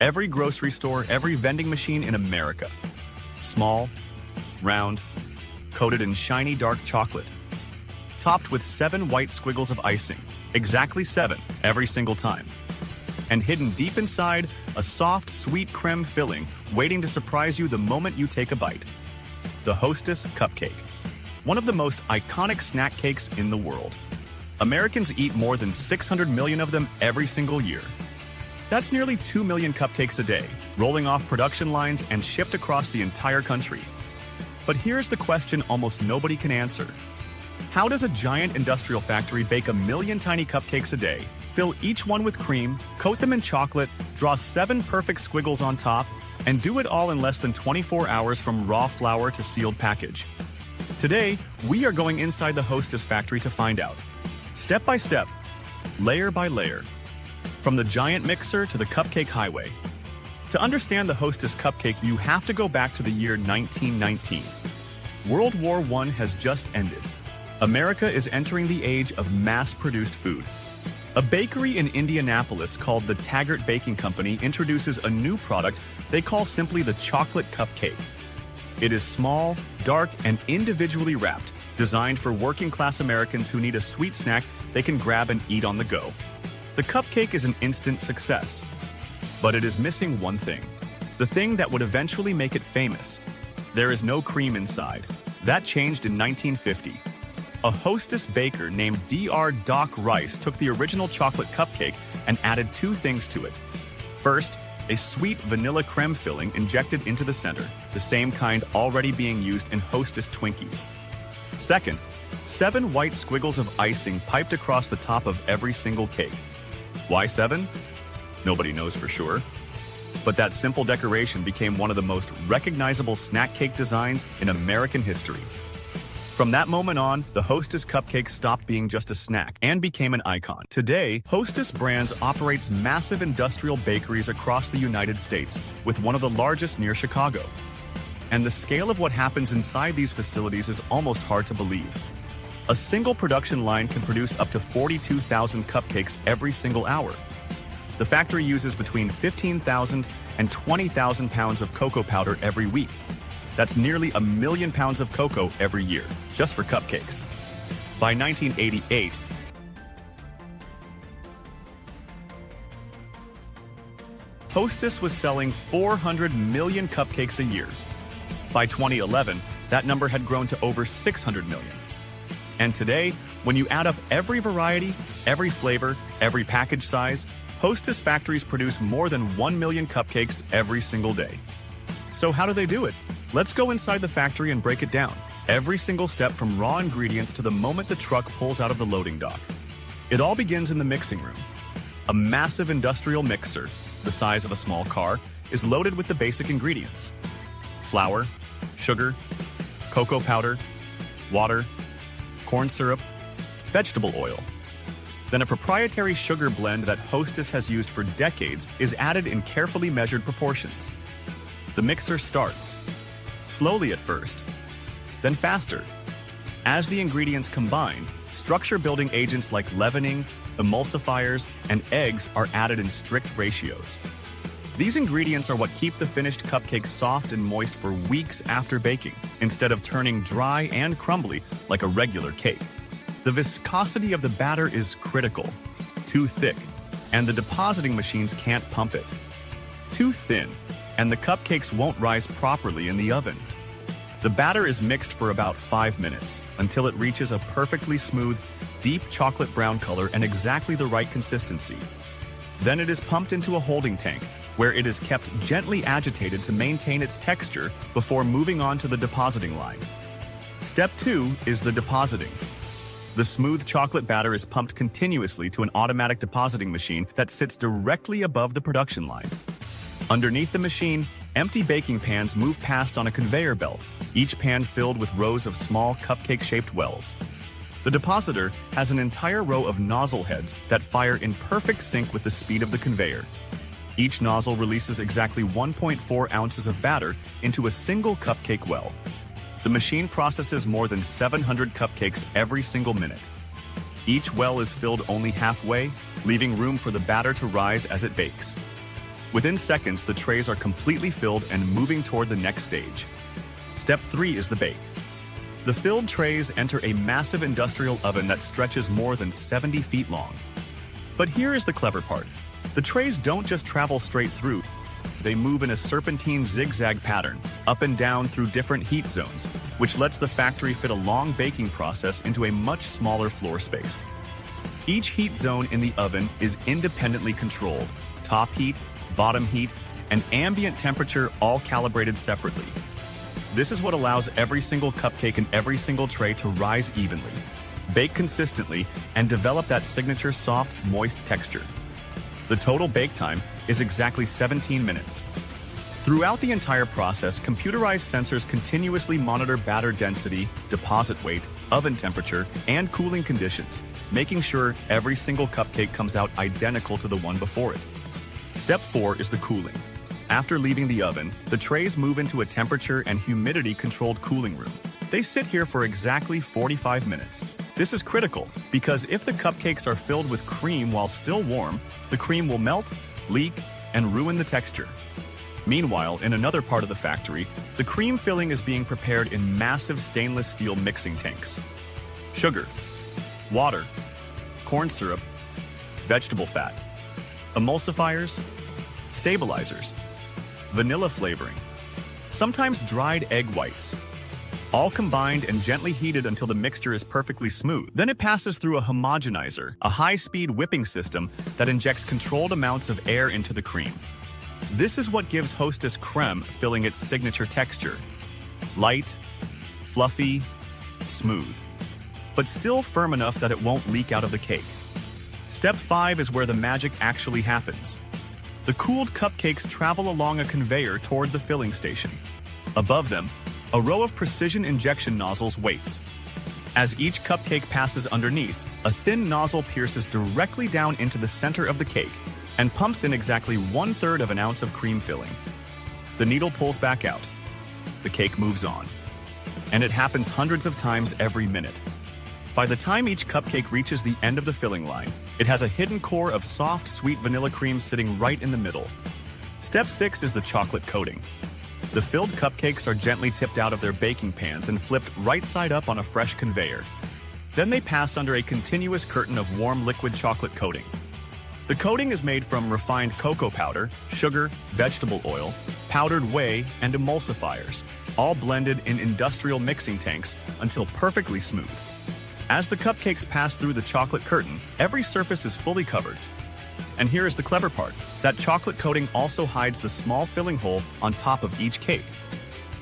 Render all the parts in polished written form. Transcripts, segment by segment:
Every grocery store, every vending machine in America. Small, round, coated in shiny dark chocolate, topped with 7 white squiggles of icing, exactly 7 every single time. And hidden deep inside, a soft, sweet creme filling waiting to surprise you the moment you take a bite. The Hostess Cupcake, one of the most iconic snack cakes in the world. Americans eat more than 600 million of them every single year. That's nearly 2 million cupcakes a day, rolling off production lines and shipped across the entire country. But here's the question almost nobody can answer. How does a giant industrial factory bake a million tiny cupcakes a day, fill each one with cream, coat them in chocolate, draw 7 perfect squiggles on top, and do it all in less than 24 hours from raw flour to sealed package? Today, we are going inside the Hostess factory to find out. Step by step, layer by layer, from the giant mixer to the cupcake highway. To understand the Hostess cupcake, you have to go back to the year 1919. World War I has just ended. America is entering the age of mass-produced food. A bakery in Indianapolis called the Taggart Baking Company introduces a new product they call simply the chocolate cupcake. It is small, dark, and individually wrapped, designed for working-class Americans who need a sweet snack they can grab and eat on the go. The cupcake is an instant success, but it is missing one thing. The thing that would eventually make it famous. There is no cream inside. That changed in 1950. A Hostess baker named Dr. Doc Rice took the original chocolate cupcake and added 2 things to it. First, a sweet vanilla creme filling injected into the center, the same kind already being used in Hostess Twinkies. Second, 7 white squiggles of icing piped across the top of every single cake. Why 7? Nobody knows for sure. But that simple decoration became one of the most recognizable snack cake designs in American history. From that moment on, the Hostess cupcake stopped being just a snack and became an icon. Today, Hostess Brands operates massive industrial bakeries across the United States, with one of the largest near Chicago. And the scale of what happens inside these facilities is almost hard to believe. A single production line can produce up to 42,000 cupcakes every single hour. The factory uses between 15,000 and 20,000 pounds of cocoa powder every week. That's nearly 1 million pounds of cocoa every year, just for cupcakes. By 1988, Hostess was selling 400 million cupcakes a year. By 2011, that number had grown to over 600 million. And today, when you add up every variety, every flavor, every package size, Hostess factories produce more than 1 million cupcakes every single day. So how do they do it? Let's go inside the factory and break it down. Every single step from raw ingredients to the moment the truck pulls out of the loading dock. It all begins in the mixing room. A massive industrial mixer, the size of a small car, is loaded with the basic ingredients: flour, sugar, cocoa powder, water, corn syrup, vegetable oil. Then a proprietary sugar blend that Hostess has used for decades is added in carefully measured proportions. The mixer starts, slowly at first, then faster. As the ingredients combine, structure-building agents like leavening, emulsifiers, and eggs are added in strict ratios. These ingredients are what keep the finished cupcake soft and moist for weeks after baking, instead of turning dry and crumbly like a regular cake. The viscosity of the batter is critical. Too thick, and the depositing machines can't pump it. Too thin, and the cupcakes won't rise properly in the oven. The batter is mixed for about 5 minutes, until it reaches a perfectly smooth, deep chocolate brown color and exactly the right consistency. Then it is pumped into a holding tank, where it is kept gently agitated to maintain its texture before moving on to the depositing line. Step 2 is the depositing. The smooth chocolate batter is pumped continuously to an automatic depositing machine that sits directly above the production line. Underneath the machine, empty baking pans move past on a conveyor belt, each pan filled with rows of small cupcake-shaped wells. The depositor has an entire row of nozzle heads that fire in perfect sync with the speed of the conveyor. Each nozzle releases exactly 1.4 ounces of batter into a single cupcake well. The machine processes more than 700 cupcakes every single minute. Each well is filled only halfway, leaving room for the batter to rise as it bakes. Within seconds, the trays are completely filled and moving toward the next stage. Step 3 is the bake. The filled trays enter a massive industrial oven that stretches more than 70 feet long. But here is the clever part. The trays don't just travel straight through. They move in a serpentine zigzag pattern, up and down through different heat zones, which lets the factory fit a long baking process into a much smaller floor space. Each heat zone in the oven is independently controlled, top heat, bottom heat, and ambient temperature all calibrated separately. This is what allows every single cupcake and every single tray to rise evenly, bake consistently, and develop that signature soft, moist texture. The total bake time is exactly 17 minutes. Throughout the entire process, computerized sensors continuously monitor batter density, deposit weight, oven temperature, and cooling conditions, making sure every single cupcake comes out identical to the one before it. Step 4 is the cooling. After leaving the oven, the trays move into a temperature and humidity-controlled cooling room. They sit here for exactly 45 minutes. This is critical because if the cupcakes are filled with cream while still warm, the cream will melt, leak, and ruin the texture. Meanwhile, in another part of the factory, the cream filling is being prepared in massive stainless steel mixing tanks. Sugar, water, corn syrup, vegetable fat, emulsifiers, stabilizers, vanilla flavoring, sometimes dried egg whites, all combined and gently heated until the mixture is perfectly smooth. Then it passes through a homogenizer, a high-speed whipping system that injects controlled amounts of air into the cream. This is what gives Hostess creme filling its signature texture. Light, fluffy, smooth, but still firm enough that it won't leak out of the cake. Step 5 is where the magic actually happens. The cooled cupcakes travel along a conveyor toward the filling station. Above them, a row of precision injection nozzles waits. As each cupcake passes underneath, a thin nozzle pierces directly down into the center of the cake and pumps in exactly 1/3 of an ounce of cream filling. The needle pulls back out. The cake moves on. And it happens hundreds of times every minute. By the time each cupcake reaches the end of the filling line, it has a hidden core of soft, sweet vanilla cream sitting right in the middle. Step 6 is the chocolate coating. The filled cupcakes are gently tipped out of their baking pans and flipped right side up on a fresh conveyor. Then they pass under a continuous curtain of warm liquid chocolate coating. The coating is made from refined cocoa powder, sugar, vegetable oil, powdered whey, and emulsifiers, all blended in industrial mixing tanks until perfectly smooth. As the cupcakes pass through the chocolate curtain, every surface is fully covered. And here is the clever part. That chocolate coating also hides the small filling hole on top of each cake.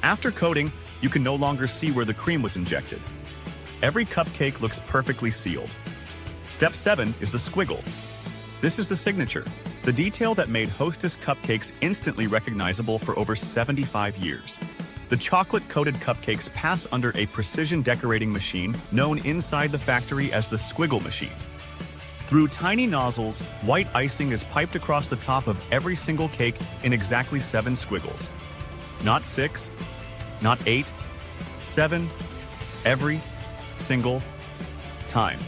After coating, you can no longer see where the cream was injected. Every cupcake looks perfectly sealed. Step 7 is the squiggle. This is the signature, the detail that made Hostess cupcakes instantly recognizable for over 75 years. The chocolate-coated cupcakes pass under a precision decorating machine known inside the factory as the squiggle machine. Through tiny nozzles, white icing is piped across the top of every single cake in exactly 7 squiggles. Not 6, not 8, 7, every single time.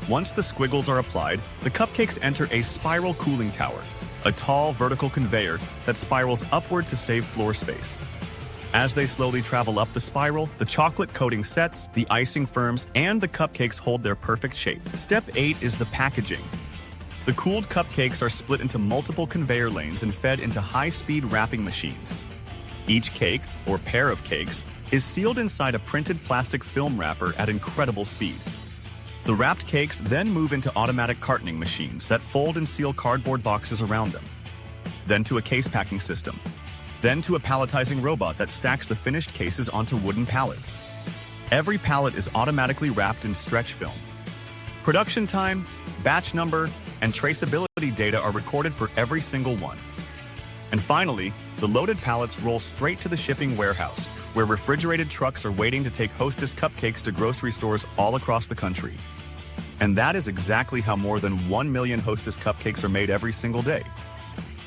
Once the squiggles are applied, the cupcakes enter a spiral cooling tower, a tall vertical conveyor that spirals upward to save floor space. As they slowly travel up the spiral, the chocolate coating sets, the icing firms, and the cupcakes hold their perfect shape. Step 8 is the packaging. The cooled cupcakes are split into multiple conveyor lanes and fed into high-speed wrapping machines. Each cake, or pair of cakes, is sealed inside a printed plastic film wrapper at incredible speed. The wrapped cakes then move into automatic cartoning machines that fold and seal cardboard boxes around them. Then to a case packing system. Then to a palletizing robot that stacks the finished cases onto wooden pallets. Every pallet is automatically wrapped in stretch film. Production time, batch number, and traceability data are recorded for every single one. And finally, the loaded pallets roll straight to the shipping warehouse, where refrigerated trucks are waiting to take Hostess cupcakes to grocery stores all across the country. And that is exactly how more than 1 million Hostess cupcakes are made every single day.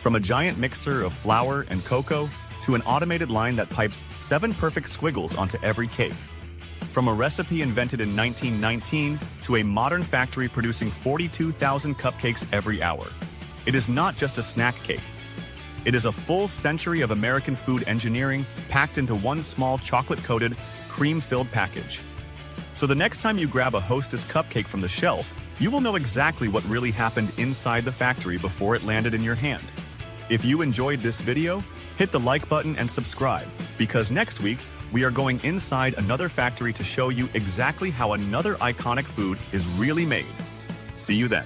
From a giant mixer of flour and cocoa to an automated line that pipes 7 perfect squiggles onto every cake. From a recipe invented in 1919 to a modern factory producing 42,000 cupcakes every hour. It is not just a snack cake. It is a full century of American food engineering packed into one small chocolate-coated, cream-filled package. So the next time you grab a Hostess cupcake from the shelf, you will know exactly what really happened inside the factory before it landed in your hand. If you enjoyed this video, hit the like button and subscribe, because next week, we are going inside another factory to show you exactly how another iconic food is really made. See you then.